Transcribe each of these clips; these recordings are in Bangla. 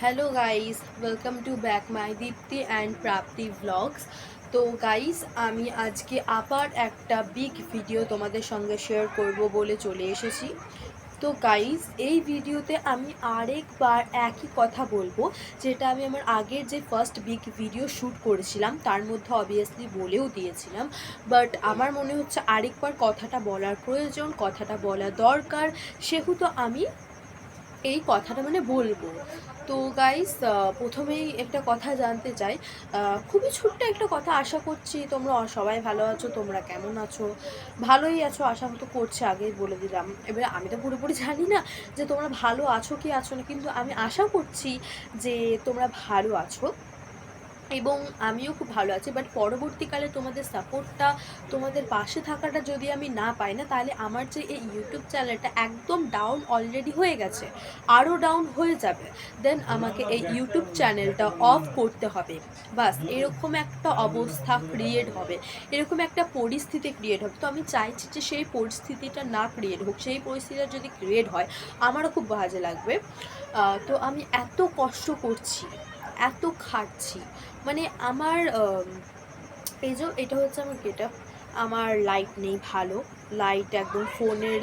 Hello guys, welcome to back my Dipti and Prapti vlogs. তো গাইস, আমি আজকে আবার একটা বিগ ভিডিও তোমাদের সঙ্গে শেয়ার করব বলে চলে এসেছি। তো গাইস, এই ভিডিওতে আমি আরেকবার একই কথা বলবো, যেটা আমি আমার আগের যে ফার্স্ট বিগ ভিডিও শ্যুট করেছিলাম তার মধ্যে অবভিয়াসলি বলেও দিয়েছিলাম। বাট আমার মনে হচ্ছে আরেকবার কথাটা বলার প্রয়োজন, কথাটা বলা দরকার, সেহেতু আমি এই কথাটা বলবো। তো গাইস, প্রথমেই একটা কথা জানতে চাই, খুবই ছোট্ট একটা কথা। আশা করছি তোমরা সবাই ভালো আছো। তোমরা কেমন আছো? ভালোই আছো আশা তো করছি, আগেই বলে দিলাম। এবারে আমি তো পুরোপুরি জানি না যে তোমরা ভালো আছো কি আছো না, কিন্তু আমি আশা করছি যে তোমরা ভালো আছো এবং আমিও খুব ভালো আছি। বাট পরবর্তীকালে তোমাদের সাপোর্টটা, তোমাদের পাশে থাকাটা যদি আমি না পাই না, তাহলে আমার যে এই ইউটিউব চ্যানেলটা একদম ডাউন অলরেডি হয়ে গেছে, আরও ডাউন হয়ে যাবে। দেন আমাকে এই ইউটিউব চ্যানেলটা অফ করতে হবে। বাস এরকম একটা অবস্থা ক্রিয়েট হবে, এরকম একটা পরিস্থিতি ক্রিয়েট হবে। তো আমি চাইছি যে সেই পরিস্থিতিটা না ক্রিয়েট হোক। সেই পরিস্থিতিটা যদি ক্রিয়েট হয় আমারও খুব বাজে লাগবে। তো আমি এত কষ্ট করছি, এত খাটছি, আমার এই যে এটা হচ্ছে আমার গেটআপ। আমার লাইট নেই ভালো, লাইট একদম ফোনের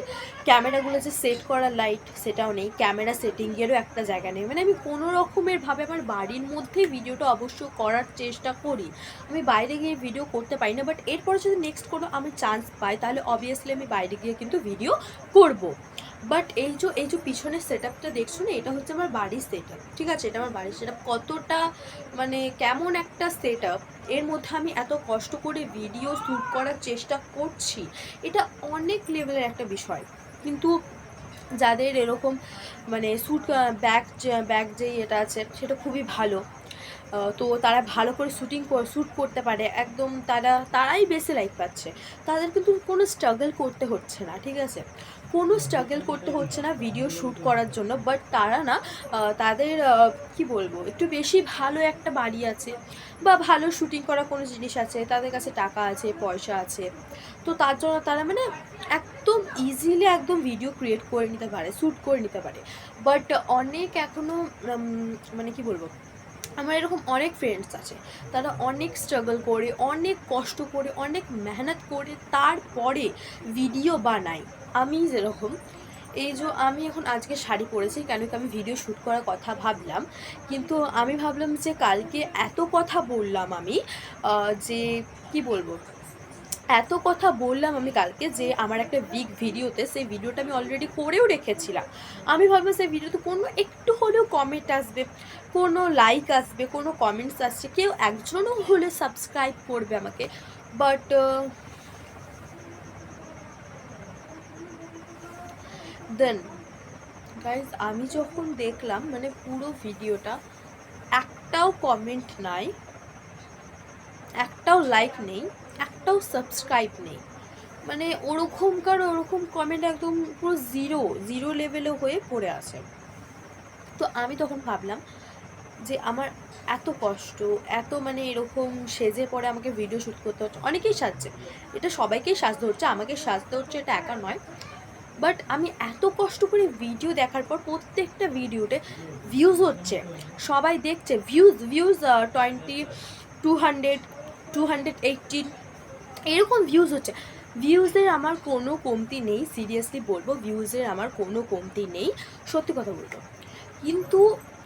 ক্যামেরাগুলো যে সেট করা লাইট সেটাও নেই, ক্যামেরা সেটিংয়েরও একটা জায়গা নেই। আমি কোনো রকমের ভাবে আমার বাড়ির মধ্যেই ভিডিওটা অবশ্য করার চেষ্টা করি, আমি বাইরে গিয়ে ভিডিও করতে পারি না। বাট এরপরে যদি নেক্সট কোনো আমি চান্স পাই তাহলে অবভিয়াসলি আমি বাইরে গিয়ে কিন্তু ভিডিও করব। বাট এই যে পিছনের সেট আপটা দেখছো না, এটা হচ্ছে আমার বাড়ির সেট আপ। ঠিক আছে, এটা আমার বাড়ির সেট আপ। কতটা কেমন একটা সেট আপ, এর মধ্যে আমি এত কষ্ট করে ভিডিও শ্যুট করার চেষ্টা করছি, এটা অনেক লেভেলের একটা বিষয়। কিন্তু যাদের এরকম শ্যুট ব্যাগ যেই এটা আছে সেটা খুবই ভালো, তো তারা ভালো করে শ্যুট করতে পারে একদম, তারাই বেশি লাইক পাচ্ছে। তাদের কিন্তু কোনো স্ট্রাগল করতে হচ্ছে না, ঠিক আছে, কোনো স্ট্রাগল করতে হচ্ছে না ভিডিও শ্যুট করার জন্য। বাট তারা না, তাদের কি বলবো, একটু বেশি ভালো একটা বাড়ি আছে বা ভালো শ্যুটিং করা কোনো জিনিস আছে, তাদের কাছে টাকা আছে, পয়সা আছে। তো তার জন্য তারা একদম ইজিলি একদম ভিডিও ক্রিয়েট করে নিতে পারে, শ্যুট করে নিতে পারে। বাট অনেক এখনও কি বলবো, আমার এরকম অনেক ফ্রেন্ডস আছে, তারা অনেক স্ট্রাগল করে, অনেক কষ্ট করে, অনেক মেহনত করে তারপরে ভিডিও বানায়। আমি যেরকম, এই যে আমি এখন আজকে শাড়ি পরেছি কেন কি আমি ভিডিও শ্যুট করার কথা ভাবলাম, কিন্তু আমি ভাবলাম যে কালকে এত কথা বললাম আমি, যে কি বলবো, এত কথা বললাম আমি কালকে যে আমার একটা বিগ ভিডিওতে, সেই ভিডিওটা আমি অলরেডি করেও রেখেছিলাম। আমি ভাবলাম সেই ভিডিওতে কোনো একটু হলেও কমেন্ট আসবে, কোনো লাইক আসবে, কোনো কমেন্টস আসছে, কেউ একজনও হলে সাবস্ক্রাইব করবে আমাকে। বাট দেন গাইজ, আমি যখন দেখলাম পুরো ভিডিওটা, একটাও কমেন্ট নাই, একটাও লাইক নেই, একটাও সাবস্ক্রাইব নেই, ওরকম কমেন্ট একদম পুরো জিরো জিরো লেভেলে হয়ে পড়ে আছে। তো আমি তখন ভাবলাম যে আমার এত কষ্ট, এত এরকম সেজে পরে আমাকে ভিডিও শ্যুট করতে হচ্ছে। অনেকেই সাজছে, এটা সবাইকেই সাজতে হচ্ছে, আমাকে সাজতে হচ্ছে, এটা একা নয়। বাট আমি এত কষ্ট করে ভিডিও দেখার পর প্রত্যেকটা ভিডিওতে ভিউজ হচ্ছে, সবাই দেখছে, ভিউজ ভিউজ 200, 218 এরকম ভিউজ হচ্ছে। ভিউজের আমার কোনো কমতি নেই, সিরিয়াসলি বলবো, ভিউজের আমার কোনো কমতি নেই, সত্যি কথা বলবো। কিন্তু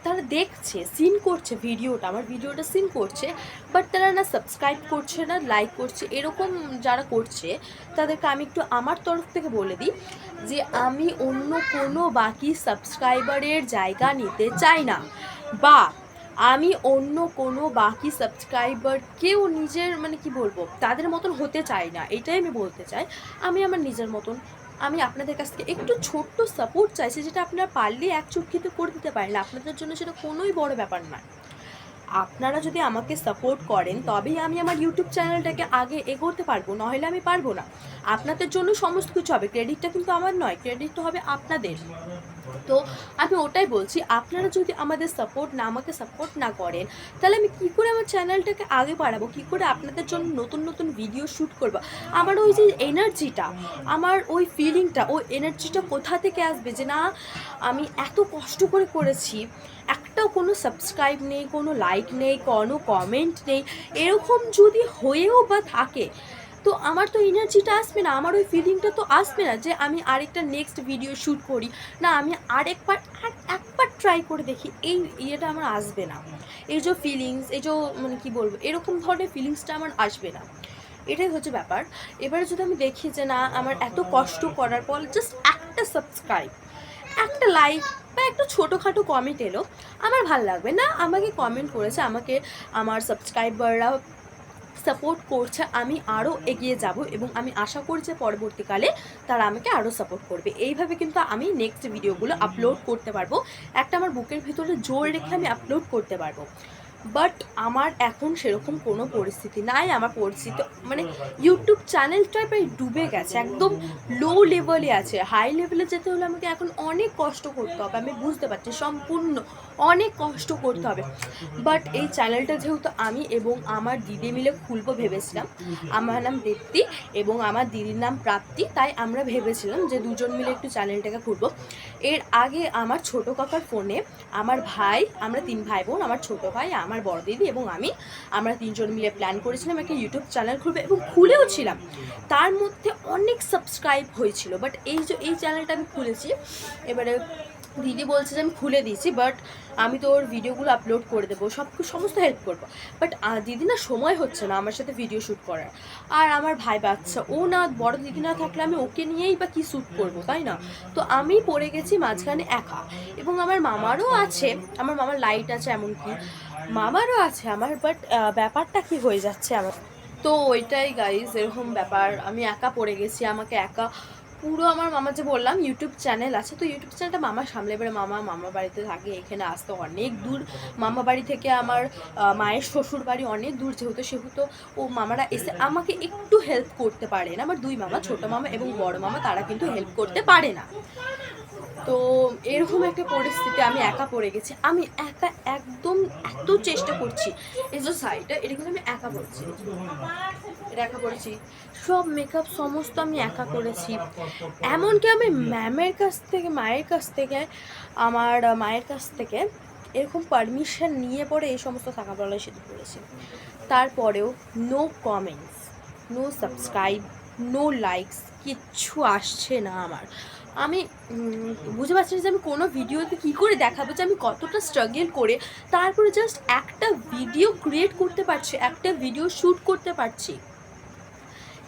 তারা দেখছে, সিন করছে ভিডিওটা, আমার ভিডিওটা সিন করছে, বাট তারা না সাবস্ক্রাইব করছে না লাইক করছে। এরকম যারা করছে তাদেরকে আমি একটু আমার তরফ থেকে বলে দিই যে আমি অন্য কোনো বাকি সাবস্ক্রাইবারের জায়গা নিতে চাই না, বা আমি অন্য কোনো বাকি সাবস্ক্রাইবারকেও নিজের কি বলবো, তাদের মতন হতে চাই না, এটাই আমি বলতে চাই। আমি আমার নিজের মতন, আমি আপনাদের কাছ থেকে একটু ছোট্ট সাপোর্ট চাইছি, যেটা আপনারা পারলে এক চুটকিতে করে দিতে পারেন, আপনাদের জন্য সেটা কোনোই বড় ব্যাপার নয়। আপনারা যদি আমাকে সাপোর্ট করেন তবেই আমি আমার ইউটিউব চ্যানেলটাকে আগে এগোতে পারবো, নাহলে আমি পারবো না। আপনাদের জন্য সমস্ত কিছু হবে, ক্রেডিটটা কিন্তু আমার নয়, ক্রেডিটটা হবে আপনাদের। তো আমি ওটাই বলছি, আপনারা যদি আমাকে সাপোর্ট না করেন, তাহলে আমি কী করে আমার চ্যানেলটাকে আগে বাড়াবো, কী করে আপনাদের জন্য নতুন নতুন ভিডিও শ্যুট করবো। আমার ওই যে এনার্জিটা, আমার ওই ফিলিংটা, ওই এনার্জিটা কোথা থেকে আসবে যে না আমি এত কষ্ট করে করেছি, একটাও কোনো সাবস্ক্রাইব নেই, কোনো লাইক নেই, কোনো কমেন্ট নেই, এরকম যদি হয়েও বা থাকে, তো আমার তো এনার্জিটা আসবে না, আমার ওই ফিলিংটা তো আসবে না যে আমি আরেকটা নেক্সট ভিডিও শ্যুট করি, না আমি একবার ট্রাই করে দেখি, এই ইয়েটা আমার আসবে না। এই যে ফিলিংস, এই যে মানে কী বলবো, এরকম ধরনের ফিলিংসটা আমার আসবে না, এটাই হচ্ছে ব্যাপার। এবারে যদি আমি দেখি যে না আমার এত কষ্ট করার পর জাস্ট একটা সাবস্ক্রাইব, একটা লাইক বা একটা ছোটোখাটো কমেন্ট এলো, আমার ভাল লাগবে না। আমাকে কমেন্ট করেছে, আমাকে আমার সাবস্ক্রাইবাররা সাপোর্ট করছে, আমি আরও এগিয়ে যাব এবং আমি আশা করি যে পরবর্তীকালে তারা আমাকে আরও সাপোর্ট করবে। এইভাবে কিন্তু আমি নেক্সট ভিডিওগুলো আপলোড করতে পারবো, একটা আমার বুকের ভিতরে জোর রেখে আমি আপলোড করতে পারবো। বাট আমার এখন সেরকম কোনো পরিস্থিতি নাই, আমার পরিস্থিতি মানে ইউটিউব চ্যানেলটাই প্রায় ডুবে গেছে, একদম লো লেভেলে আছে। হাই লেভেলে যেতে হলে আমাকে এখন অনেক কষ্ট করতে হবে, আমি বুঝতে পারছি, সম্পূর্ণ অনেক কষ্ট করতে হবে। বাট এই চ্যানেলটা যেহেতু আমি এবং আমার দিদি মিলে খুলবো ভেবেছিলাম, আমার নাম দীপ্তি এবং আমার দিদির নাম প্রাপ্তি, তাই আমরা ভেবেছিলাম যে দুজন মিলে একটু চ্যানেলটাকে খুলবো। এর আগে আমার ছোটো কাকার ফোনে আমার ভাই, আমরা 3 ভাই বোন, আমার ছোটো ভাই, আমার বড় দিদি এবং আমরা 3 জন মিলে প্ল্যান করেছিলাম একটা ইউটিউব চ্যানেল খুলবে এবং খুলেও ছিলাম। তার মধ্যে অনেক সাবস্ক্রাইব হয়েছিল, বাট এই চ্যানেলটা আমি খুলেছি, এবারে দিদি বলছে যে আমি খুলে দিয়েছি, বাট আমি তো ওর ভিডিওগুলো আপলোড করে দেবো, সমস্ত হেল্প করবো, বাট দিদি না সময় হচ্ছে না আমার সাথে ভিডিও শ্যুট করার। আর আমার ভাই বাচ্চা, ও না, বড় দিদি না থাকলে আমি ওকে নিয়েই বা কী শ্যুট করবো, তাই না? তো আমি পড়ে গেছি মাঝখানে একা, এবং আমার মামারও আছে, আমার মামার লাইট আছে, এমনকি মামারও আছে আমার, বাট ব্যাপারটা কি হয়ে যাচ্ছে আমার, তো ওইটাই গাইজ, এরকম ব্যাপার, আমি একা পড়ে গেছি, আমাকে একা পুরো, আমার মামা যে বললাম ইউটিউব চ্যানেল আছে, তো ইউটিউব চ্যানেলটা মামা সামলে, এবারে মামা বাড়িতে থাকে, এখানে আসতে অনেক দূর, মামা বাড়ি থেকে আমার মায়ের শ্বশুর বাড়ি অনেক দূর, সেহেতু ও মামারা এসে আমাকে একটু হেল্প করতে পারে না। আমার 2 মামা, ছোটো মামা এবং বড় মামা, তারা কিন্তু হেল্প করতে পারে না। তো এরকম একটা পরিস্থিতি, আমি একা পড়ে গেছি, আমি একা একদম এত চেষ্টা করছি, এই যে শাড়িটা এটা কিন্তু আমি একা পড়ছি, এটা একা পড়েছি, সব মেকআপ সমস্ত আমি একা করেছি, এমনকি আমি মায়ের কাছ থেকে এরকম পারমিশন নিয়ে পরে এই সমস্ত থাকাবেলায় সেটা করেছি। তারপরেও no comments, no subscribe, no likes, কিচ্ছু আসছে না আমার। আমি বুঝতে পারছি না যে আমি কোনো ভিডিওতে কী করে দেখাবো যে আমি কতটা স্ট্রাগল করে তারপরে জাস্ট একটা ভিডিও ক্রিয়েট করতে পারছি, একটা ভিডিও শ্যুট করতে পারছি।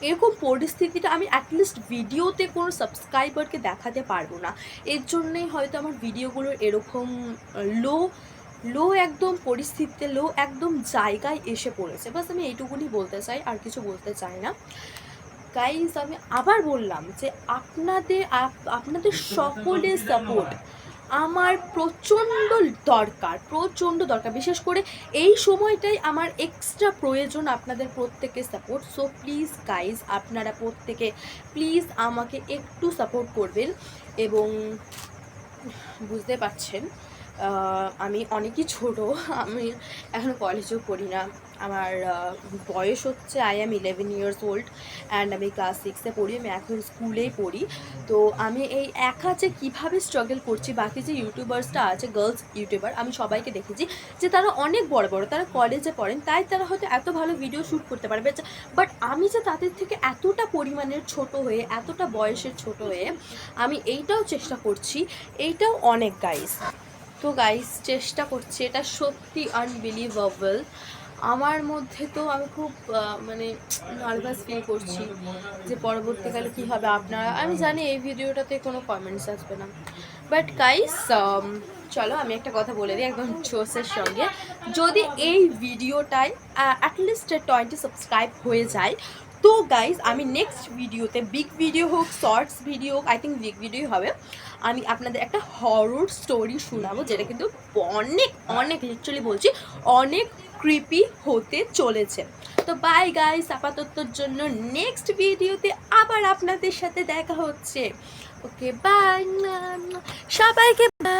এরকম পরিস্থিতিটা আমি অ্যাটলিস্ট ভিডিওতে কোনো সাবস্ক্রাইবারকে দেখাতে পারবো না, এর জন্যই হয়তো আমার ভিডিওগুলোর এরকম লো একদম পরিস্থিতিতে, লো একদম জায়গায় এসে পড়েছে। বাস আমি এইটুকুনি বলতে চাই, আর কিছু বলতে চাই না। গাইজ, আমি আবার বললাম যে আপনাদের সকলের সাপোর্ট আমার প্রচণ্ড দরকার, বিশেষ করে এই সময়টাই আমার এক্সট্রা প্রয়োজন আপনাদের প্রত্যেকের সাপোর্ট। সো প্লিজ গাইজ, আপনারা প্রত্যেকে প্লিজ আমাকে একটু সাপোর্ট করবেন। এবং বুঝতে পারছেন আমি অনেকই ছোটো, আমি এখন কলেজেও পড়ি না, আমার বয়স হচ্ছে I am 11 years old and আমি ক্লাস 6-এ পড়ি, আমি এখন স্কুলেই পড়ি। তো আমি এই একা যে কীভাবে স্ট্রাগল করছি, বাকি যে ইউটিউবার্সটা আছে, গার্লস ইউটিউবার, আমি সবাইকে দেখেছি যে তারা অনেক বড় তারা কলেজে পড়েন, তাই তারা হয়তো এত ভালো ভিডিও শ্যুট করতে পারবে, বাট আমি যে তাদের থেকে এতটা পরিমাণের ছোট হয়ে, এতটা বয়সের ছোট হয়ে আমি এইটাও চেষ্টা করছি, এইটাও অনেক গাইস। তো গাইস, চেষ্টা করছি, এটা সত্যি আনবিলিভেবল। আমার মধ্যে তো আমি খুব মানে নার্ভাস ফিল করছি যে পরবর্তীকালে কী হবে। আমি জানি এই ভিডিওটাতে কোনো কমেন্টস আসবে না, বাট গাইস চলো আমি একটা কথা বলে দিই একদম জোশের সঙ্গে, যদি এই ভিডিওটায় অ্যাটলিস্ট 20 সাবস্ক্রাইব হয়ে যায়, তো গাইজ আমি নেক্সট ভিডিওতে, বিগ ভিডিও হোক শর্টস ভিডিও হোক, আই থিঙ্ক বিগ ভিডিও হবে, আমি আপনাদের একটা হরর স্টোরি শোনাবো, যেটা কিন্তু অনেক অনেক লিটারালি বলছি অনেক ক্রিপি হতে চলেছে। তো বাই গাইস, আপাততর জন্য নেক্সট ভিডিওতে আবার আপনাদের সাথে দেখা হচ্ছে। ওকে বাই সবাইকে, বাই।